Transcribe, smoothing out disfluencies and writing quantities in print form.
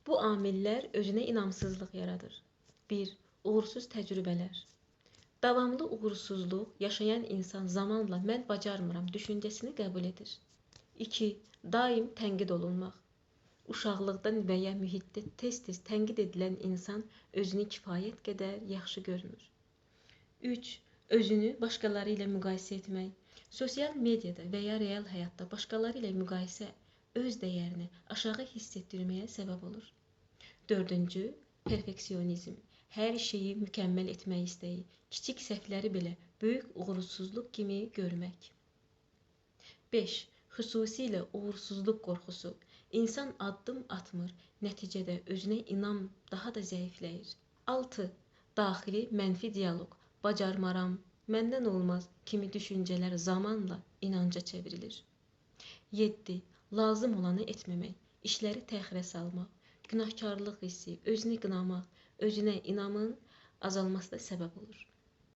Bu amillər özünə inamsızlıq yaradır. 1. Uğursuz təcrübələr. Davamlı uğursuzluq yaşayan insan zamanla mən bacarmıram düşüncəsini qəbul edir. 2. Daim tənqid olunmaq. Uşaqlıqdan və ya mühitdə tez-tez tənqid edilən insan özünü kifayət qədər yaxşı görmür. 3. Özünü başqaları ilə müqayisə etmək. Sosial mediada və ya real həyatda başqaları ilə müqayisə öz dəyərini aşağı hiss etdirməyə səbəb olur. 4. Perfeksionizm. Hər şeyi mükəmməl etmək istəyi, kiçik səhvləri belə böyük uğursuzluq kimi görmək. 5. Xüsusilə uğursuzluq qorxusu. İnsan addım atmır, nəticədə özünə inam daha da zəifləyir. 6. Daxili mənfi dialoq. Bacarmaram, məndən olmaz kimi düşüncələr zamanla inanca çevrilir. 7. Lazım olanı etməmək, işləri təxirə salmaq, günahkarlıq hissi, özünü qınamaq, özünə inamın azalmasına səbəb olur.